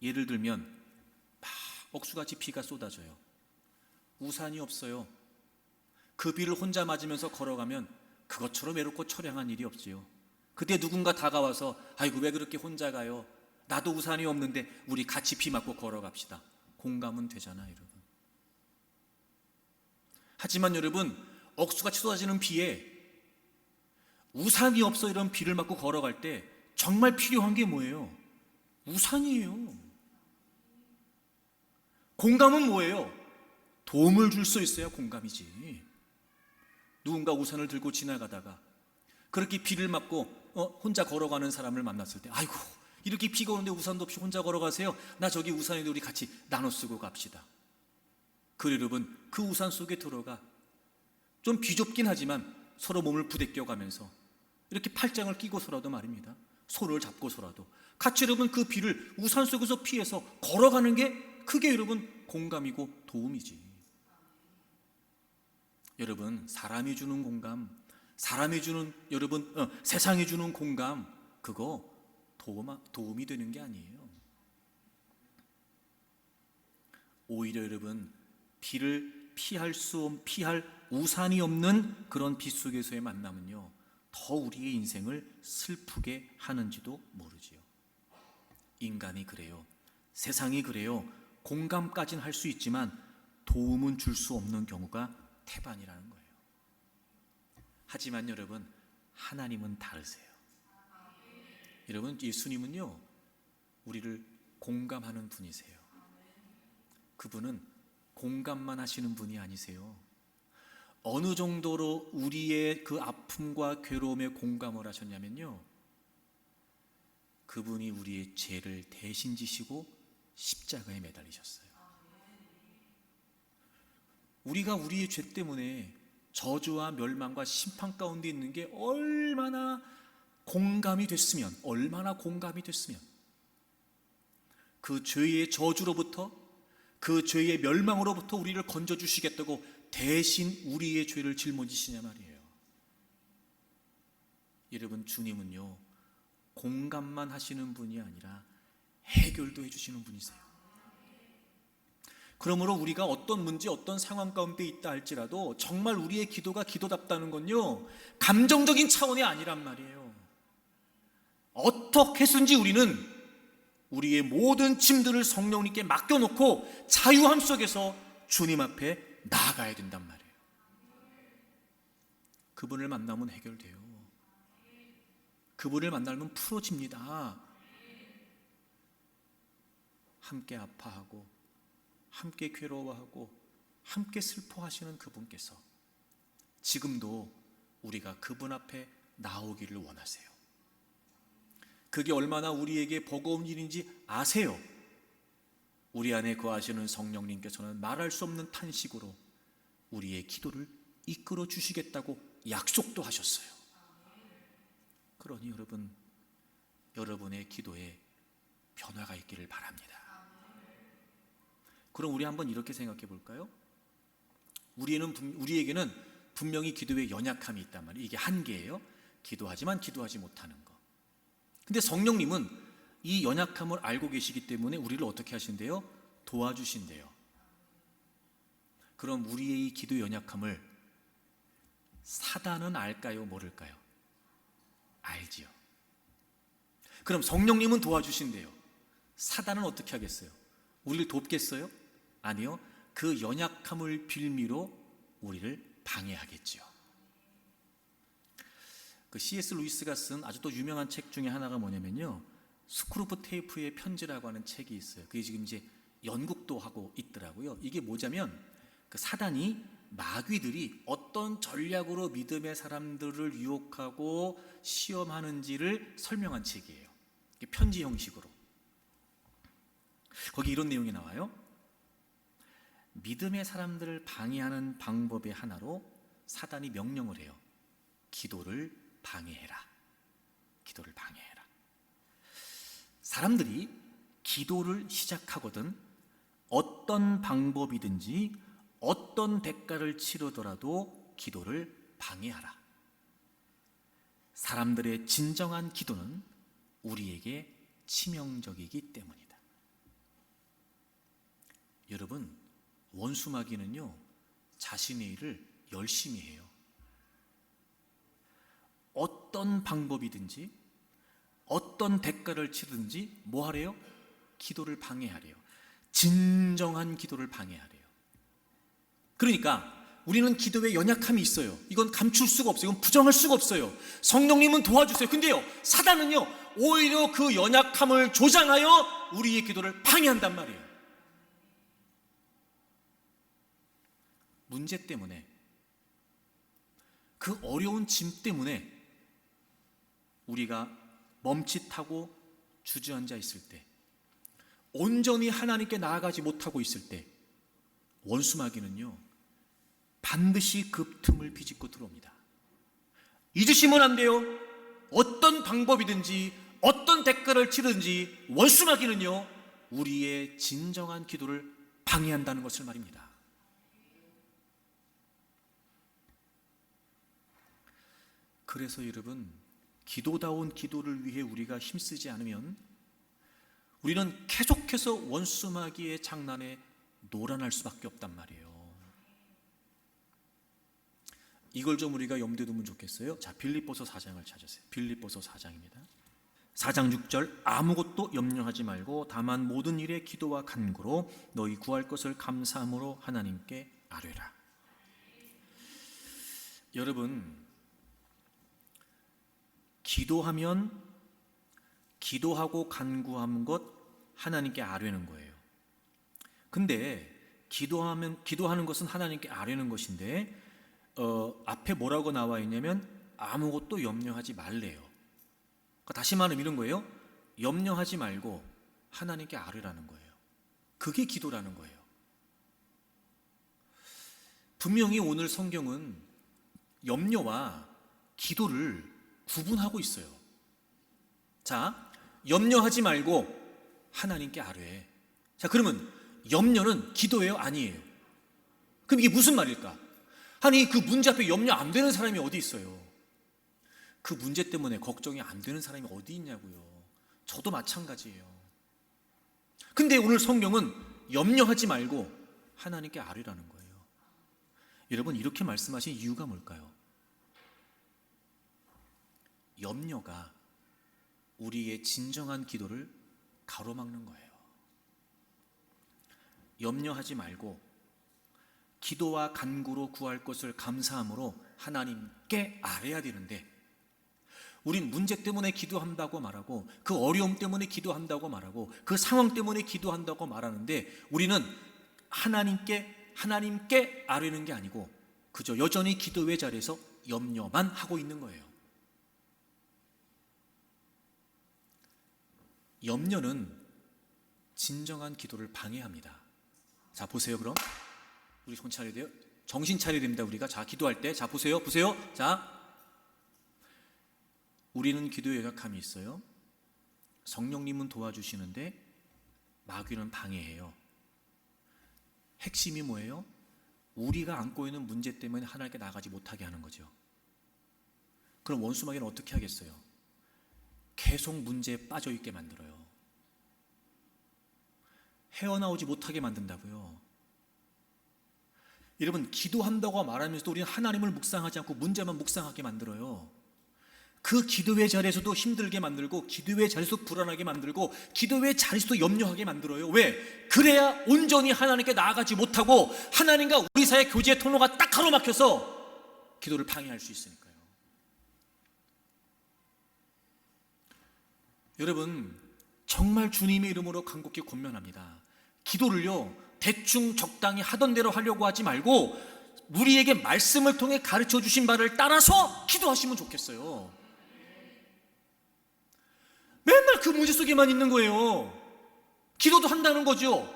예를 들면 막 억수같이 비가 쏟아져요. 우산이 없어요. 그 비를 혼자 맞으면서 걸어가면 그것처럼 외롭고 처량한 일이 없지요. 그때 누군가 다가와서 아이고 왜 그렇게 혼자 가요? 나도 우산이 없는데 우리 같이 비 맞고 걸어갑시다. 공감은 되잖아요, 여러분. 하지만 여러분, 억수같이 쏟아지는 비에 우산이 없어 이런 비를 맞고 걸어갈 때 정말 필요한 게 뭐예요? 우산이에요. 공감은 뭐예요? 도움을 줄 수 있어야 공감이지. 누군가 우산을 들고 지나가다가 그렇게 비를 맞고 혼자 걸어가는 사람을 만났을 때 아이고 이렇게 비가 오는데 우산도 없이 혼자 걸어가세요? 나 저기 우산인데 우리 같이 나눠 쓰고 갑시다. 그래 여러분, 그 우산 속에 들어가 좀 비좁긴 하지만 서로 몸을 부대껴가면서 이렇게 팔짱을 끼고서라도 말입니다, 손을 잡고서라도 같이 여러분 그 비를 우산 속에서 피해서 걸어가는 게 그게 여러분 공감이고 도움이지. 여러분, 사람이 주는 공감, 사람이 주는 여러분 세상이 주는 공감, 그거 도움이 되는 게 아니에요. 오히려 여러분, 비를 피할 우산이 없는 그런 비 속에서의 만남은요, 더 우리의 인생을 슬프게 하는지도 모르지요. 인간이 그래요. 세상이 그래요. 공감까지는 할 수 있지만 도움은 줄 수 없는 경우가 태반이라는 거예요. 하지만 여러분, 하나님은 다르세요. 여러분, 예수님은요, 우리를 공감하는 분이세요. 그분은 공감만 하시는 분이 아니세요. 어느 정도로 우리의 그 아픔과 괴로움에 공감을 하셨냐면요, 그분이 우리의 죄를 대신 지시고 십자가에 매달리셨어요. 우리가 우리의 죄 때문에 저주와 멸망과 심판 가운데 있는 게 얼마나 공감이 됐으면 그 죄의 저주로부터, 그 죄의 멸망으로부터 우리를 건져주시겠다고 대신 우리의 죄를 짊어지시냐 말이에요. 여러분, 주님은요, 공감만 하시는 분이 아니라 해결도 해주시는 분이세요. 그러므로 우리가 어떤 문제, 어떤 상황 가운데 있다 할지라도 정말 우리의 기도가 기도답다는 건요, 감정적인 차원이 아니란 말이에요. 어떻게 해서든지 우리는 우리의 모든 짐들을 성령님께 맡겨놓고 자유함 속에서 주님 앞에 나아가야 된단 말이에요. 그분을 만나면 해결돼요. 그분을 만나면 풀어집니다. 함께 아파하고 함께 괴로워하고 함께 슬퍼하시는 그분께서 지금도 우리가 그분 앞에 나오기를 원하세요. 그게 얼마나 우리에게 버거운 일인지 아세요. 우리 안에 거하시는 성령님께서는 말할 수 없는 탄식으로 우리의 기도를 이끌어 주시겠다고 약속도 하셨어요. 그러니 여러분, 여러분의 기도에 변화가 있기를 바랍니다. 그럼 우리 한번 이렇게 생각해 볼까요? 우리에게는 분명히 기도에 연약함이 있단 말이에요. 이게 한계예요. 기도하지만 기도하지 못하는 거. 근데 성령님은 이 연약함을 알고 계시기 때문에 우리를 어떻게 하신대요? 도와주신대요. 그럼 우리의 이 기도 연약함을 사단은 알까요? 모를까요? 알지요. 그럼 성령님은 도와주신대요. 사단은 어떻게 하겠어요? 우리를 돕겠어요? 아니요. 그 연약함을 빌미로 우리를 방해하겠지요. 그 C.S. 루이스가 쓴 아주 또 유명한 책 중에 하나가 뭐냐면요, 스크루프 테이프의 편지라고 하는 책이 있어요. 그게 지금 이제 연극도 하고 있더라고요. 이게 뭐냐면 그 사단이 마귀들이 어떤 전략으로 믿음의 사람들을 유혹하고 시험하는지를 설명한 책이에요. 편지 형식으로. 거기 이런 내용이 나와요. 믿음의 사람들을 방해하는 방법의 하나로 사단이 명령을 해요. 기도를 방해해라. 기도를 방해해라. 사람들이 기도를 시작하거든 어떤 방법이든지 어떤 대가를 치르더라도 기도를 방해하라. 사람들의 진정한 기도는 우리에게 치명적이기 때문이다. 여러분, 원수 마귀는요, 자신의 일을 열심히 해요. 어떤 방법이든지 어떤 대가를 치르든지 뭐 하래요? 기도를 방해하래요. 진정한 기도를 방해하래요. 그러니까 우리는 기도에 연약함이 있어요. 이건 감출 수가 없어요. 이건 부정할 수가 없어요. 성령님은 도와주세요. 근데요, 사단은요, 오히려 그 연약함을 조장하여 우리의 기도를 방해한단 말이에요. 문제 때문에, 그 어려운 짐 때문에 우리가 멈칫하고 주저앉아 있을 때, 온전히 하나님께 나아가지 못하고 있을 때 원수 마귀는요, 반드시 그 틈을 비집고 들어옵니다. 잊으시면 안 돼요. 어떤 방법이든지 어떤 대가를 치르든지 원수 마귀는요, 우리의 진정한 기도를 방해한다는 것을 말입니다. 그래서 여러분, 기도다운 기도를 위해 우리가 힘쓰지 않으면 우리는 계속해서 원수 마귀의 장난에 노란할 수밖에 없단 말이에요. 이걸 좀 우리가 염두에 두면 좋겠어요. 자, 빌립보서 4장을 찾으세요. 빌립보서 4장입니다. 4장 6절, 아무것도 염려하지 말고 다만 모든 일에 기도와 간구로 너희 구할 것을 감사함으로 하나님께 아뢰라. 여러분, 기도하면 기도하고 간구하는 것 하나님께 아뢰는 거예요. 근데 기도하는 것은 하나님께 아뢰는 것인데 앞에 뭐라고 나와 있냐면 아무것도 염려하지 말래요. 그러니까 다시 말하면 이런 거예요. 염려하지 말고 하나님께 아뢰라는 거예요. 그게 기도라는 거예요. 분명히 오늘 성경은 염려와 기도를 구분하고 있어요. 자, 염려하지 말고 하나님께 아뢰. 자, 그러면 염려는 기도예요? 아니에요? 그럼 이게 무슨 말일까? 아니, 그 문제 앞에 염려 안 되는 사람이 어디 있어요? 그 문제 때문에 걱정이 안 되는 사람이 어디 있냐고요. 저도 마찬가지예요. 근데 오늘 성경은 염려하지 말고 하나님께 아뢰라는 거예요. 여러분, 이렇게 말씀하신 이유가 뭘까요? 염려가 우리의 진정한 기도를 가로막는 거예요. 염려하지 말고 기도와 간구로 구할 것을 감사함으로 하나님께 아뢰야 되는데, 우린 문제 때문에 기도한다고 말하고 그 어려움 때문에 기도한다고 말하고 그 상황 때문에 기도한다고 말하는데, 우리는 하나님께 아뢰는 게 아니고 그저 여전히 기도의 자리에서 염려만 하고 있는 거예요. 염려는 진정한 기도를 방해합니다. 자, 보세요. 그럼 우리 손 차려야 돼요. 정신 차려야 됩니다. 우리가. 자, 기도할 때. 자, 보세요. 자, 우리는 기도에 연약함이 있어요. 성령님은 도와주시는데 마귀는 방해해요. 핵심이 뭐예요? 우리가 안고 있는 문제 때문에 하나님께 나가지 못하게 하는 거죠. 그럼 원수 마귀는 어떻게 하겠어요? 계속 문제에 빠져 있게 만들어요. 헤어나오지 못하게 만든다고요. 여러분, 기도한다고 말하면서도 우리는 하나님을 묵상하지 않고 문제만 묵상하게 만들어요. 그 기도의 자리에서도 힘들게 만들고, 기도의 자리에서도 불안하게 만들고, 기도의 자리에서도 염려하게 만들어요. 왜? 그래야 온전히 하나님께 나아가지 못하고 하나님과 우리 사이의 교제의 통로가 딱 가로막혀서 기도를 방해할 수 있으니까요. 여러분, 정말 주님의 이름으로 간곡히 권면합니다. 기도를요, 대충 적당히 하던 대로 하려고 하지 말고 우리에게 말씀을 통해 가르쳐 주신 바를 따라서 기도하시면 좋겠어요. 맨날 그 문제 속에만 있는 거예요. 기도도 한다는 거죠.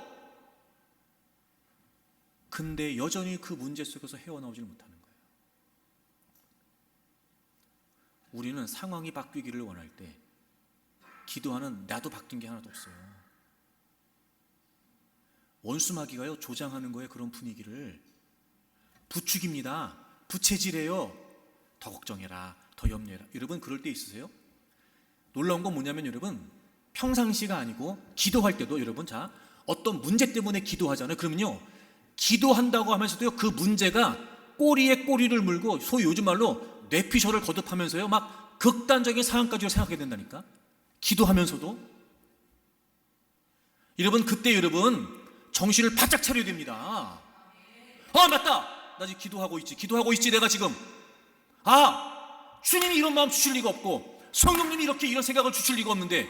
근데 여전히 그 문제 속에서 헤어나오질 못하는 거예요. 우리는 상황이 바뀌기를 원할 때 기도하는 나도 바뀐 게 하나도 없어요. 원수마귀가요, 조장하는 거예요. 그런 분위기를 부추깁니다. 부채질해요. 더 걱정해라, 더 염려해라. 여러분 그럴 때 있으세요? 놀라운 건 뭐냐면 여러분, 평상시가 아니고 기도할 때도 여러분, 자, 어떤 문제 때문에 기도하잖아요. 그러면요, 기도한다고 하면서도요, 그 문제가 꼬리에 꼬리를 물고 소위 요즘 말로 뇌피셜을 거듭하면서요, 막 극단적인 상황까지 생각하게 된다니까. 기도하면서도. 여러분 그때 여러분 정신을 바짝 차려야 됩니다. 아 맞다, 나 지금 기도하고 있지 내가 지금. 아, 주님이 이런 마음 주실 리가 없고 성령님이 이런 생각을 주실 리가 없는데,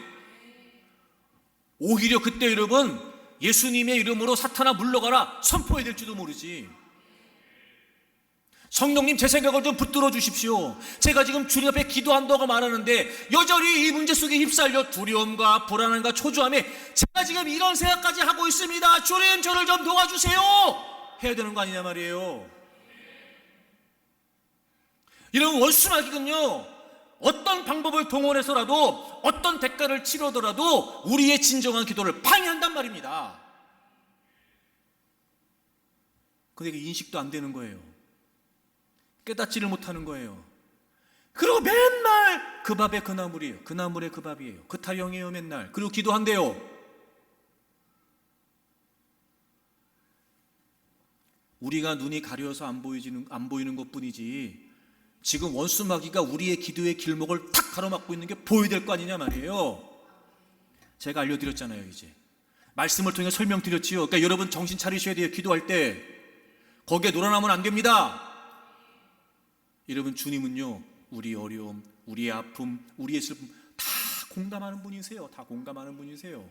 오히려 그때 여러분 예수님의 이름으로 사탄아 물러가라 선포해야 될지도 모르지. 성령님 제 생각을 좀 붙들어 주십시오. 제가 지금 주님 앞에 기도한다고 말하는데 여전히 이 문제 속에 휩쓸려 두려움과 불안함과 초조함에 제가 지금 이런 생각까지 하고 있습니다. 주님 저를 좀 도와주세요 해야 되는 거 아니냐 말이에요. 이런 원수마귀는요, 어떤 방법을 동원해서라도 어떤 대가를 치르더라도 우리의 진정한 기도를 방해한단 말입니다. 근데 이게 인식도 안 되는 거예요. 깨닫지를 못하는 거예요. 그리고 맨날 그 밥에 그 나물이에요. 그 나물에 그 밥이에요. 그 타령이에요 맨날. 그리고 기도한대요. 우리가 눈이 가려서 안 보이는 것뿐이지 지금 원수마귀가 우리의 기도의 길목을 탁 가로막고 있는 게 보여야 될 거 아니냐 말이에요. 제가 알려드렸잖아요. 이제 말씀을 통해 설명드렸지요. 그러니까 여러분 정신 차리셔야 돼요. 기도할 때 거기에 놀아나면 안 됩니다. 여러분 주님은요, 우리 어려움, 우리의 아픔, 우리의 슬픔 다 공감하는 분이세요. 다 공감하는 분이세요.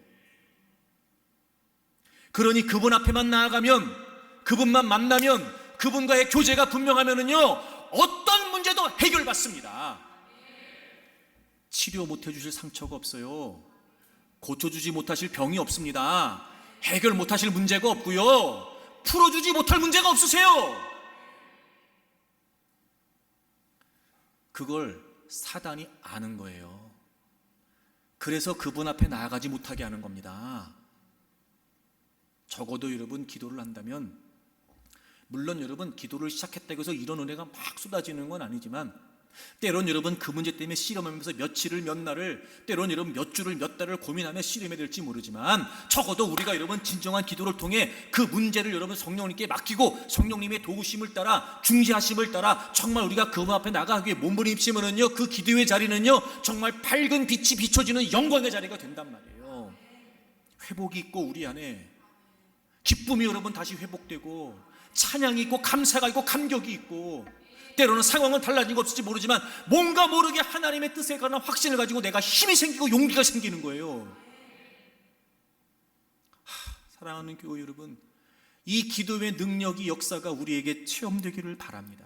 그러니 그분 앞에만 나아가면, 그분만 만나면, 그분과의 교제가 분명하면은요, 어떤 문제도 해결받습니다. 치료 못해 주실 상처가 없어요. 고쳐주지 못하실 병이 없습니다. 해결 못하실 문제가 없고요, 풀어주지 못할 문제가 없으세요. 그걸 사단이 아는 거예요. 그래서 그분 앞에 나아가지 못하게 하는 겁니다. 적어도 여러분 기도를 한다면, 물론 여러분 기도를 시작했다고 해서 이런 은혜가 막 쏟아지는 건 아니지만, 때론 여러분 그 문제 때문에 씨름하면서 며칠을 몇 날을, 때론 여러분 몇 주를 몇 달을 고민하며 씨름해야 될지 모르지만, 적어도 우리가 여러분 진정한 기도를 통해 그 문제를 여러분 성령님께 맡기고 성령님의 도우심을 따라, 중재하심을 따라 정말 우리가 그분 앞에 나가기 위해 몸부림치면은요, 그 기도의 자리는요 정말 밝은 빛이 비춰지는 영광의 자리가 된단 말이에요. 회복이 있고 우리 안에 기쁨이 여러분 다시 회복되고, 찬양이 있고 감사가 있고 감격이 있고, 때로는 상황은 달라진 거 없을지 모르지만 뭔가 모르게 하나님의 뜻에 관한 확신을 가지고 내가 힘이 생기고 용기가 생기는 거예요. 사랑하는 교회 여러분, 이 기도의 능력이, 역사가 우리에게 체험되기를 바랍니다.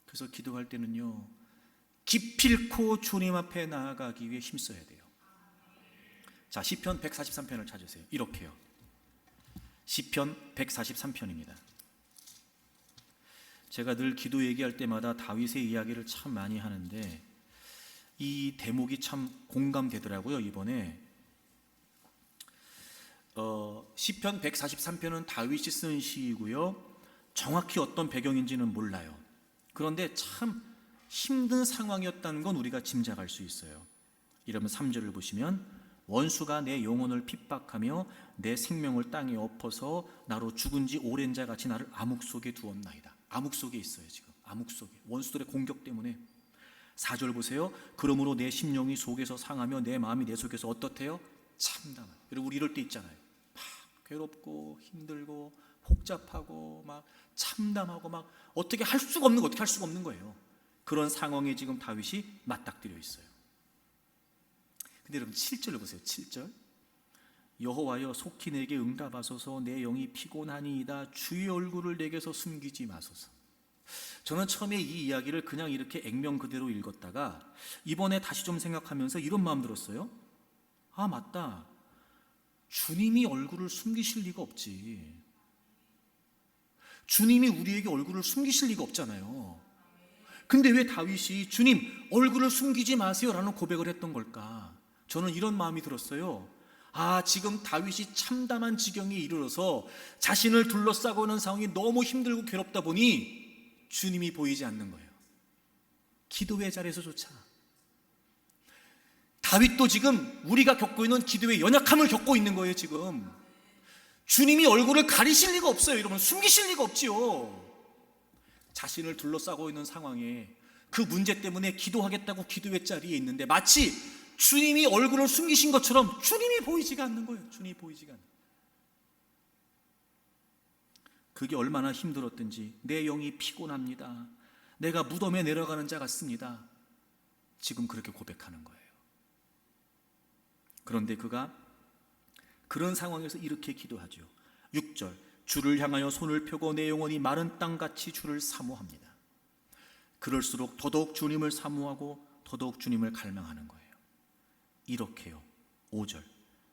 그래서 기도할 때는요, 기필코 주님 앞에 나아가기 위해 힘써야 돼요. 자, 시편 143편을 찾으세요. 이렇게요. 시편 143편입니다. 제가 늘 기도 얘기할 때마다 다윗의 이야기를 참 많이 하는데 이 대목이 참 공감되더라고요. 이번에 시편 143편은 다윗이 쓴 시이고요, 정확히 어떤 배경인지는 몰라요. 그런데 참 힘든 상황이었다는 건 우리가 짐작할 수 있어요. 이러면 3절을 보시면, 원수가 내 영혼을 핍박하며 내 생명을 땅에 엎어서 나로 죽은 지 오랜 자 같이 나를 암흑 속에 두었나이다. 암흑 속에 있어요. 지금 암흑 속에, 원수들의 공격 때문에. 4절 보세요. 그러므로 내 심령이 속에서 상하며 내 마음이 내 속에서 어떻대요? 참담한. 여러분 우리 이럴 때 있잖아요. 막 괴롭고 힘들고 복잡하고 막 참담하고 막 어떻게 할 수가 없는 거예요. 그런 상황에 지금 다윗이 맞닥뜨려 있어요. 근데 여러분 7절을 보세요. 7절. 여호와여 속히 내게 응답하소서. 내 영이 피곤하니이다. 주의 얼굴을 내게서 숨기지 마소서. 저는 처음에 이 이야기를 그냥 이렇게 액면 그대로 읽었다가 이번에 다시 좀 생각하면서 이런 마음 들었어요. 아, 맞다. 주님이 얼굴을 숨기실 리가 없지. 주님이 우리에게 얼굴을 숨기실 리가 없잖아요. 근데 왜 다윗이 주님 얼굴을 숨기지 마세요라는 고백을 했던 걸까? 저는 이런 마음이 들었어요. 아, 지금 다윗이 참담한 지경에 이르러서 자신을 둘러싸고 있는 상황이 너무 힘들고 괴롭다 보니 주님이 보이지 않는 거예요. 기도의 자리에서조차. 다윗도 지금 우리가 겪고 있는 기도의 연약함을 겪고 있는 거예요. 지금 주님이 얼굴을 가리실 리가 없어요. 여러분, 숨기실 리가 없지요. 자신을 둘러싸고 있는 상황에 그 문제 때문에 기도하겠다고 기도의 자리에 있는데 마치 주님이 얼굴을 숨기신 것처럼 주님이 보이지가 않는 거예요. 주님이 보이지가 않는 거예요. 그게 얼마나 힘들었든지 내 영이 피곤합니다. 내가 무덤에 내려가는 자 같습니다. 지금 그렇게 고백하는 거예요. 그런데 그가 그런 상황에서 이렇게 기도하죠. 6절, 주를 향하여 손을 펴고 내 영혼이 마른 땅같이 주를 사모합니다. 그럴수록 더더욱 주님을 사모하고 더더욱 주님을 갈망하는 거예요. 이렇게요. 5절,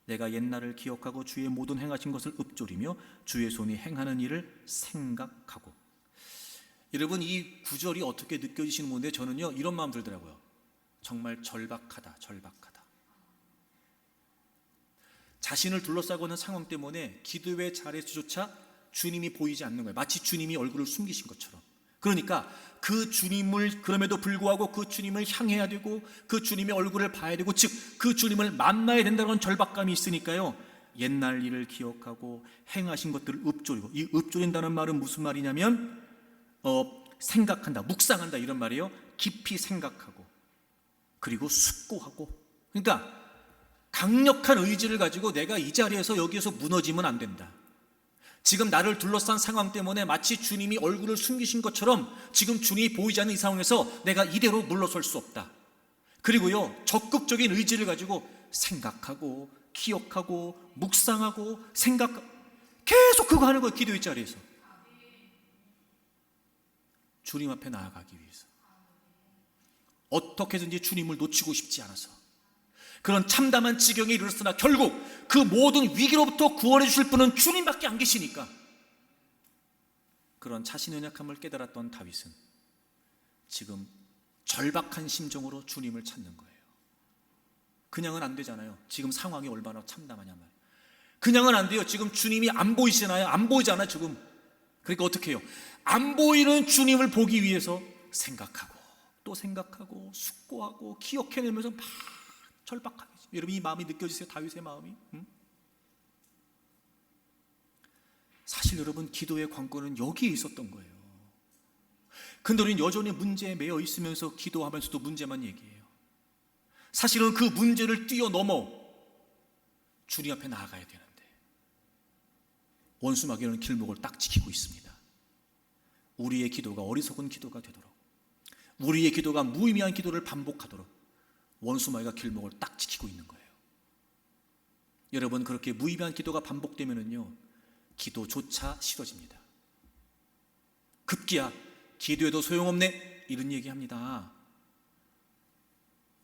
내가 옛날을 기억하고 주의 모든 행하신 것을 읊조리며 주의 손이 행하는 일을 생각하고. 여러분, 이 구절이 어떻게 느껴지시는 건데 저는요 이런 마음 들더라고요. 정말 절박하다. 자신을 둘러싸고 있는 상황 때문에 기도의 자리에서조차 주님이 보이지 않는 거예요. 마치 주님이 얼굴을 숨기신 것처럼. 그러니까 그 주님을 그럼에도 불구하고 그 주님을 향해야 되고 그 주님의 얼굴을 봐야 되고 즉 그 주님을 만나야 된다는 절박감이 있으니까요. 옛날 일을 기억하고 행하신 것들을 읊조리고, 이 읊조린다는 말은 무슨 말이냐면 생각한다, 묵상한다 이런 말이에요. 깊이 생각하고 그리고 숙고하고. 그러니까 강력한 의지를 가지고 내가 이 자리에서 여기에서 무너지면 안 된다. 지금 나를 둘러싼 상황 때문에 마치 주님이 얼굴을 숨기신 것처럼 지금 주님이 보이지 않는 이 상황에서 내가 이대로 물러설 수 없다. 그리고요 적극적인 의지를 가지고 생각하고 기억하고 묵상하고 계속 그거 하는 거예요. 기도의 자리에서 주님 앞에 나아가기 위해서 어떻게든지 주님을 놓치고 싶지 않아서 그런 참담한 지경에 이르렀으나 결국 그 모든 위기로부터 구원해 주실 분은 주님밖에 안 계시니까 그런 자신의 연약함을 깨달았던 다윗은 지금 절박한 심정으로 주님을 찾는 거예요. 그냥은 안 되잖아요. 지금 상황이 얼마나 참담하냐 말이에요. 그냥은 안 돼요. 지금 주님이 안 보이시나요? 안 보이잖아요 지금. 그러니까 어떻게 해요? 안 보이는 주님을 보기 위해서 생각하고 또 생각하고 숙고하고 기억해내면서 막 절박하게. 여러분 이 마음이 느껴지세요? 다윗의 마음이? 사실 여러분 기도의 관건은 여기에 있었던 거예요. 근데 우리는 여전히 문제에 매여 있으면서 기도하면서도 문제만 얘기해요. 사실은 그 문제를 뛰어넘어 주님 앞에 나아가야 되는데 원수 마귀는 길목을 딱 지키고 있습니다. 우리의 기도가 어리석은 기도가 되도록, 우리의 기도가 무의미한 기도를 반복하도록 원수 마귀가 길목을 딱 지키고 있는 거예요. 여러분 그렇게 무의미한 기도가 반복되면은요 기도조차 싫어집니다. 급기야 기도해도 소용없네 이런 얘기합니다.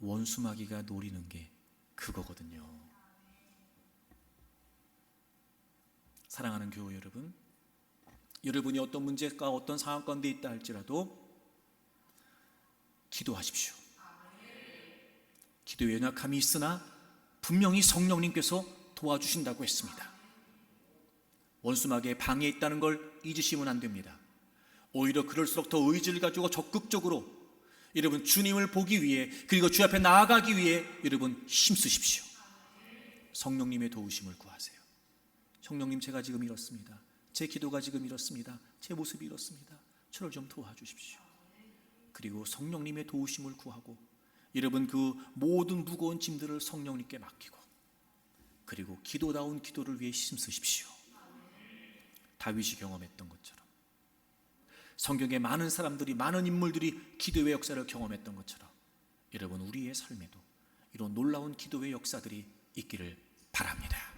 원수 마귀가 노리는 게 그거거든요. 사랑하는 교회 여러분, 여러분이 어떤 문제가 어떤 상황 가운데 있다 할지라도 기도하십시오. 기도에 연약함이 있으나 분명히 성령님께서 도와주신다고 했습니다. 원수 마귀의 방해에 있다는 걸 잊으시면 안 됩니다. 오히려 그럴수록 더 의지를 가지고 적극적으로 여러분 주님을 보기 위해 그리고 주 앞에 나아가기 위해 여러분 힘쓰십시오. 성령님의 도우심을 구하세요. 성령님 제가 지금 이렇습니다. 제 기도가 지금 이렇습니다. 제 모습이 이렇습니다. 저를 좀 도와주십시오. 그리고 성령님의 도우심을 구하고 여러분 그 모든 무거운 짐들을 성령님께 맡기고 그리고 기도다운 기도를 위해 힘쓰십시오. 다윗이 경험했던 것처럼 성경에 많은 사람들이 많은 인물들이 기도의 역사를 경험했던 것처럼 여러분 우리의 삶에도 이런 놀라운 기도의 역사들이 있기를 바랍니다.